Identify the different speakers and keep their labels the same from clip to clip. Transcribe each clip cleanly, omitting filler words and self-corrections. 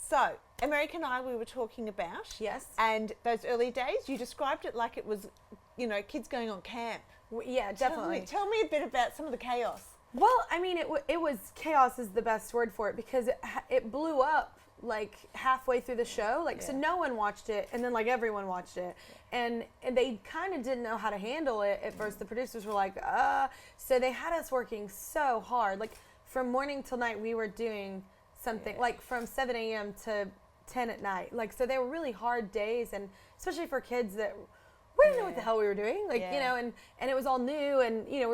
Speaker 1: So, American Idol we were talking about.
Speaker 2: Yes.
Speaker 1: And those early days, you described it like it was, you know, kids going on camp.
Speaker 2: Yeah, definitely.
Speaker 1: Tell me a bit about some of the chaos.
Speaker 2: Well, I mean, it was chaos is the best word for it, because it blew up like halfway through the show. Like, so no one watched it, and then like everyone watched it. And they kind of didn't know how to handle it at first. The producers were like, so they had us working so hard. Like, from morning till night, we were doing something, like from 7 a.m. to 10 at night. Like, so they were really hard days, and especially for kids that we didn't know what the hell we were doing. Like, you know, and it was all new, and, you know,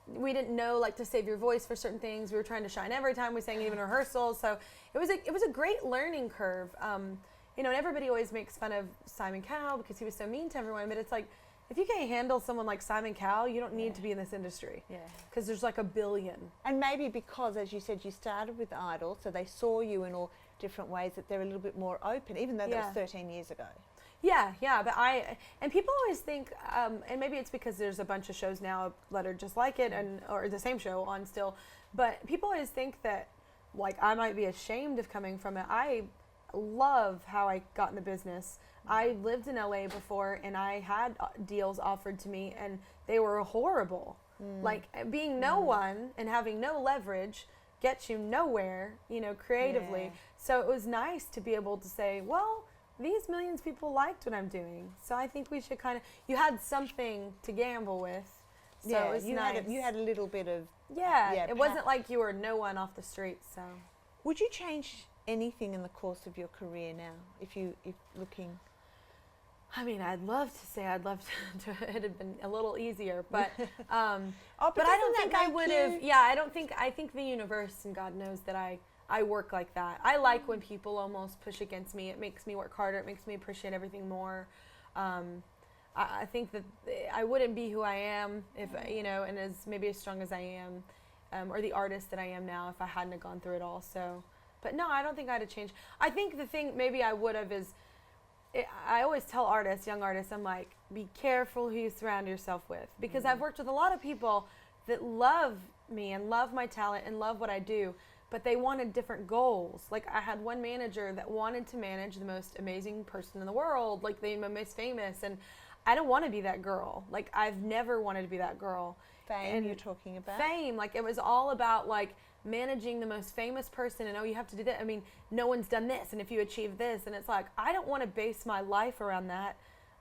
Speaker 2: we didn't know, like, to save your voice for certain things. We were trying to shine every time we sang, even rehearsals. So it was a great learning curve. You know, and everybody always makes fun of Simon Cowell because he was so mean to everyone. But it's like, if you can't handle someone like Simon Cowell, you don't need to be in this industry. Yeah. Because there's like a billion. And
Speaker 1: maybe because, as you said, you started with Idol, so they saw you in all different ways, that they're a little bit more open, even though that was 13 years ago.
Speaker 2: Yeah, but and people always think, and maybe it's because there's a bunch of shows now that are just like it, or the same show on still, but people always think that, like, I might be ashamed of coming from it. I love how I got in the business. I lived in LA before, and I had deals offered to me, and they were horrible. Like, being no one and having no leverage gets you nowhere, you know, creatively. Yeah. So it was nice to be able to say, well, these millions of people liked what I'm doing, so I think we should kind of, you had something to gamble with, so it was nice.
Speaker 1: You had a little bit of...
Speaker 2: it wasn't like you were no one off the street, so.
Speaker 1: Would you change anything in the course of your career now, if looking...
Speaker 2: I mean, I'd love to say it had been a little easier, but but I don't think I would have. Yeah, I think the universe and God knows that I work like that. I like when people almost push against me. It makes me work harder. It makes me appreciate everything more. I think that I wouldn't be who I am if, you know, and as strong as I am, or the artist that I am now, if I hadn't have gone through it all. So, but no, I don't think I'd have changed. I think the thing maybe I would have is, I always tell young artists, I'm like, be careful who you surround yourself with, because I've worked with a lot of people that love me and love my talent and love what I do, but they wanted different goals. Like, I had one manager that wanted to manage the most amazing person in the world, like the most famous, and I don't want to be that girl. Like, I've never wanted to be that girl.
Speaker 1: Fame, and you're talking about?
Speaker 2: Fame. Like, it was all about, like, managing the most famous person, and you have to do that. I mean, no one's done this, and if you achieve this, and it's like, I don't want to base my life around that.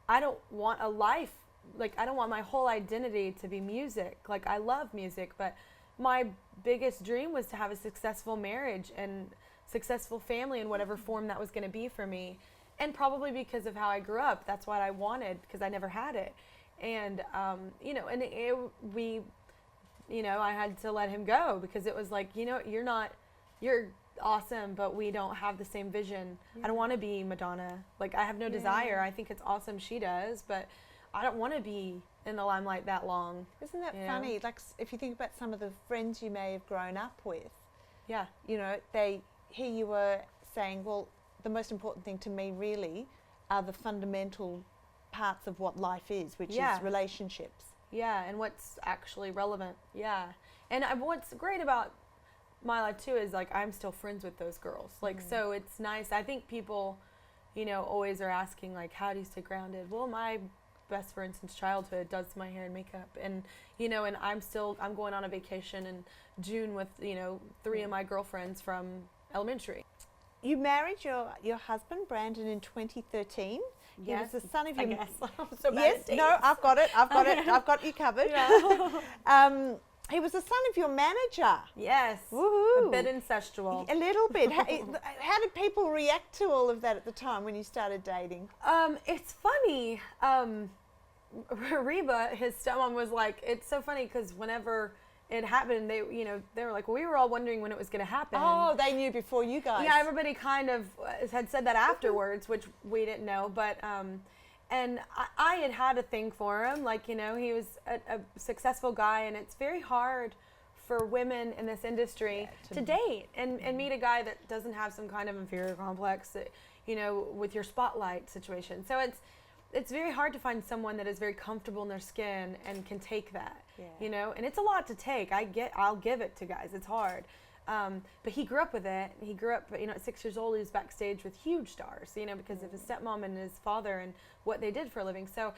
Speaker 2: I don't want a life, like, I don't want my whole identity to be music. Like, I love music, but my biggest dream was to have a successful marriage and successful family in whatever form that was going to be for me. And probably because of how I grew up, that's what I wanted, because I never had it. And, you know, and you know, I had to let him go, because it was like, you know, you're awesome, but we don't have the same vision. I don't want to be Madonna. Like, I have no desire. I think it's awesome she does, but I don't want to be in the limelight that long.
Speaker 1: Isn't that funny? Like, if you think about some of the friends you may have grown up with, you know, here you were saying, well, the most important thing to me really are the fundamental parts of what life is, which is relationships.
Speaker 2: Yeah, and what's actually relevant. Yeah. And what's great about my life too is, like, I'm still friends with those girls. Like, so it's nice. I think people, you know, always are asking, like, how do you stay grounded? Well, my best friend since childhood does my hair and makeup, and, you know, and I'm going on a vacation in June with, you know, 3 of my girlfriends from elementary.
Speaker 1: You married your husband, Brandon, in 2013. He was the son of your...
Speaker 2: I guess. I'm so bad at dates.
Speaker 1: No, I've got it. I've got you covered. Yeah. He was the son of your manager.
Speaker 2: Yes.
Speaker 1: Woohoo.
Speaker 2: A bit incestual.
Speaker 1: A little bit. How did people react to all of that at the time when you started dating?
Speaker 2: It's funny. Reba, his stepmom, was like, it's so funny because whenever it happened, they were like, well, we were all wondering when it was going to happen.
Speaker 1: Oh, they knew before you guys.
Speaker 2: Yeah, everybody kind of had said that afterwards, which we didn't know. But and I had a thing for him. Like, you know, he was a successful guy, and it's very hard for women in this industry to date and meet a guy that doesn't have some kind of inferior complex, you know, with your spotlight situation. So it's very hard to find someone that is very comfortable in their skin and can take that, you know, and it's a lot to take. I'll give it to guys. It's hard. But he grew up with it. He grew up, at 6 years old, he was backstage with huge stars, because of his stepmom and his father and what they did for a living. So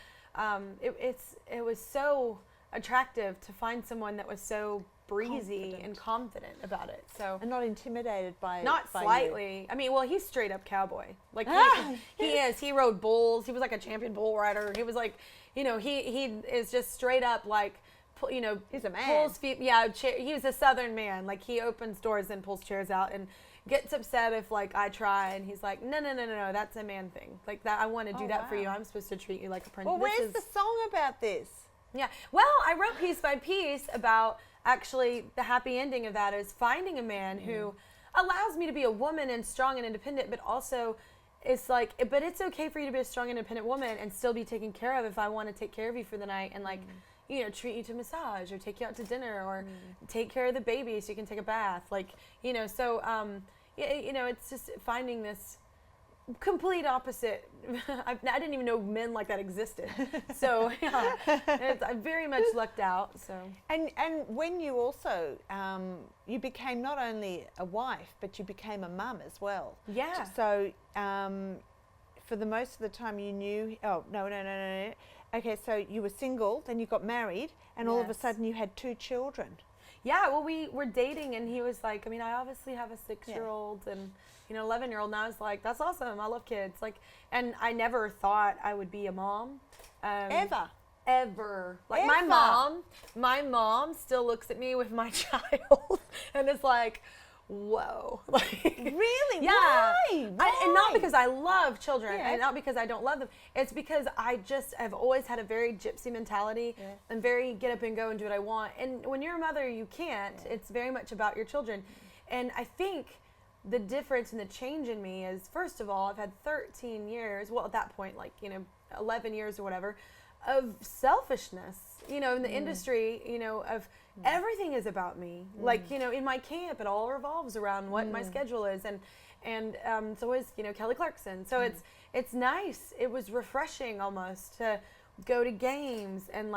Speaker 2: it was so attractive to find someone that was so breezy and confident about it. So
Speaker 1: and not intimidated by
Speaker 2: not
Speaker 1: by
Speaker 2: slightly.
Speaker 1: You.
Speaker 2: I mean, well, he's straight up cowboy. Like he is. He rode bulls. He was like a champion bull rider. He was like, he is just straight up like,
Speaker 1: he's a man.
Speaker 2: Pulls feet. Yeah, he was a Southern man. Like he opens doors and pulls chairs out and gets upset if like I try, and he's like, no, that's a man thing. Like that, I want to do that for you. I'm supposed to treat you like a princess.
Speaker 1: Well, where's the song about this?
Speaker 2: Yeah. Well, I wrote piece by piece about actually the happy ending of that is finding a man who allows me to be a woman and strong and independent, but also it's like, but it's okay for you to be a strong and independent woman and still be taken care of if I want to take care of you for the night and like, treat you to massage or take you out to dinner or take care of the baby so you can take a bath. Like, so, it's just finding this complete opposite. I didn't even know men like that existed. So yeah, I very much lucked out. So
Speaker 1: and when you also you became not only a wife but you became a mum as well.
Speaker 2: Yeah.
Speaker 1: So for the most of the time you knew. Oh no. Okay, so you were single, then you got married, and all of a sudden you had 2 children.
Speaker 2: Yeah. Well, we were dating, and he was like, I obviously have a 6-year-old and 11-year-old, and I was like, that's awesome. I love kids. Like, and I never thought I would be a mom.
Speaker 1: Ever.
Speaker 2: Like
Speaker 1: Ever.
Speaker 2: my mom still looks at me with my child and is like, whoa. Like,
Speaker 1: really?
Speaker 2: Yeah.
Speaker 1: Why?
Speaker 2: And not because I love children
Speaker 1: Yeah.
Speaker 2: and not because I don't love them. It's because I've always had a very gypsy mentality and very get up and go and do what I want. And when you're a mother, you can't. It's very much about your children. And I think the difference and the change in me is, first of all, I've had 13 years, well, at that point, 11 years or whatever, of selfishness, in the industry, of everything is about me. Like, in my camp, it all revolves around what my schedule is. And so is, Kelly Clarkson. So it's nice. It was refreshing almost to go to games and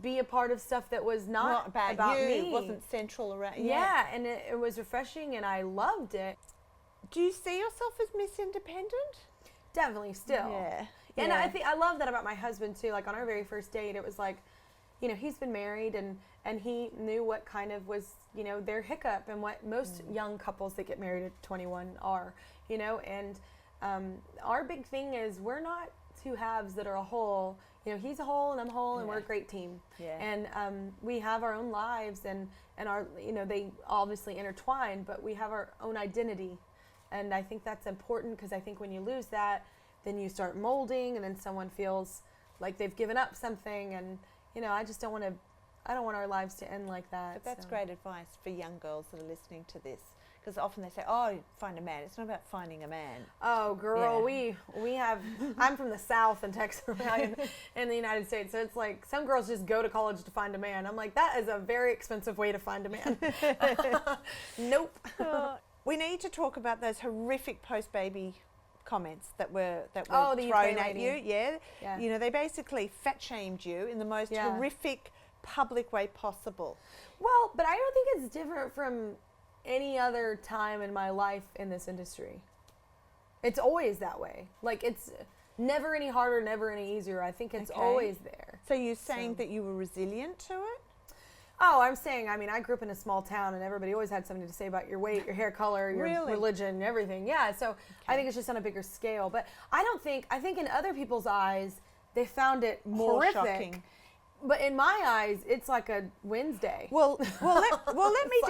Speaker 2: be a part of stuff that was not about
Speaker 1: you.
Speaker 2: me.
Speaker 1: It wasn't central around.
Speaker 2: Yeah, and it was refreshing, and I loved it.
Speaker 1: Do you see yourself as Miss Independent?
Speaker 2: Definitely, still.
Speaker 1: Yeah.
Speaker 2: And I love that about my husband too. Like on our very first date, it was like, he's been married and he knew what kind of was, their hiccup and what most young couples that get married at 21 are, and our big thing is we're not 2 halves that are a whole. He's a whole and I'm a whole, and we're a great team.
Speaker 1: Yeah.
Speaker 2: And we have our own lives and our, they obviously intertwine, but we have our own identity. And I think that's important because I think when you lose that, then you start molding, and then someone feels like they've given up something. And, I just don't want our lives to end like that.
Speaker 1: But that's great advice for young girls that are listening to this. Because often they say, oh, find a man. It's not about finding a man.
Speaker 2: Oh, girl, we have, I'm from the South in Texas, in the United States. So it's like some girls just go to college to find a man. I'm like, that is a very expensive way to find a man. Nope.
Speaker 1: We need to talk about those horrific post-baby comments that were
Speaker 2: thrown
Speaker 1: at you. Yeah. They basically fat-shamed you in the most horrific public way possible.
Speaker 2: Well, but I don't think it's different from any other time in my life in this industry. It's always that way. Like, it's never any harder, never any easier. I think it's always there.
Speaker 1: So you're saying that you were resilient to it?
Speaker 2: Oh, I'm saying, I grew up in a small town, and everybody always had something to say about your weight, your hair color, your religion, everything. Yeah, so I think it's just on a bigger scale. But I think in other people's eyes, they found it
Speaker 1: more
Speaker 2: horrific.
Speaker 1: Shocking.
Speaker 2: But in my eyes, it's like a Wednesday.
Speaker 1: Well, let me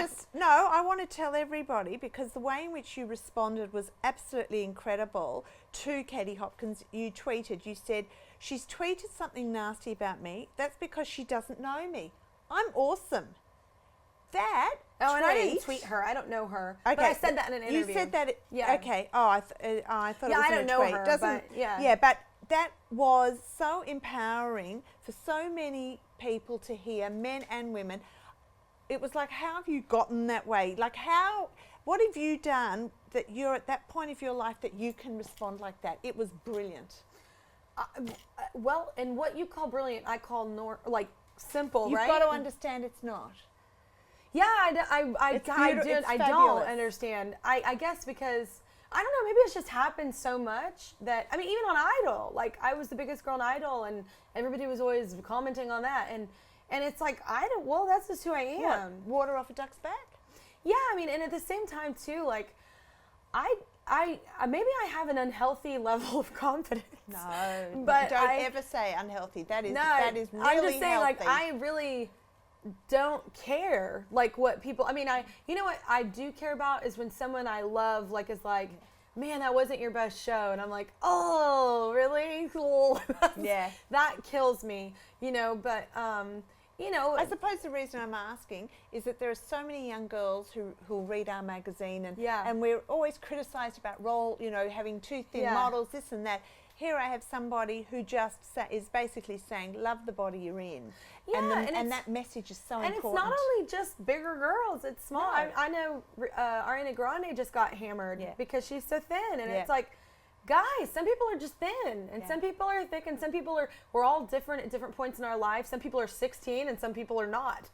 Speaker 1: I want to tell everybody, because the way in which you responded was absolutely incredible to Katie Hopkins. You said, she's tweeted something nasty about me. That's because she doesn't know me. I'm awesome. That
Speaker 2: and I didn't
Speaker 1: tweet,
Speaker 2: tweet her. I don't know her.
Speaker 1: Okay.
Speaker 2: But I said that in an interview.
Speaker 1: You said that.
Speaker 2: Yeah.
Speaker 1: Okay. Oh, I thought it was in a tweet.
Speaker 2: I don't know her, but yeah.
Speaker 1: Yeah, but that was so empowering for so many people to hear, men and women. It was like, how have you gotten that way? Like, what have you done that you're at that point of your life that you can respond like that? It was brilliant.
Speaker 2: Well, and what you call brilliant, I call simple,
Speaker 1: You've
Speaker 2: right?
Speaker 1: got to understand it's not.
Speaker 2: Yeah, I don't understand. I guess because, I don't know, maybe it's just happened so much that, I mean, even on Idol, like, I was the biggest girl on Idol, and everybody was always commenting on that, and it's like, well, that's just who I am.
Speaker 1: What? Water off a duck's back?
Speaker 2: Yeah, I mean, and at the same time, too, like, maybe I have an unhealthy level of confidence.
Speaker 1: No,
Speaker 2: but
Speaker 1: don't ever say unhealthy. That is really
Speaker 2: I'm just saying,
Speaker 1: healthy.
Speaker 2: like, I really don't care, like, what people, I mean, you know what I do care about is when someone I love, like, is like, man, that wasn't your best show, and I'm like, oh, really? Cool.
Speaker 1: Yeah.
Speaker 2: That kills me, you know, but, you know.
Speaker 1: I suppose the reason I'm asking is that there are so many young girls who read our magazine, and we're always criticised about having too thin models, this and that. Here I have somebody who just is basically saying, love the body you're in. Yeah, and that message is so important.
Speaker 2: And it's not only just bigger girls, it's small. No. I know Ariana Grande just got hammered because she's so thin. And it's like, guys, some people are just thin, and some people are thick, and some people we're all different at different points in our life. Some people are 16, and some people are not.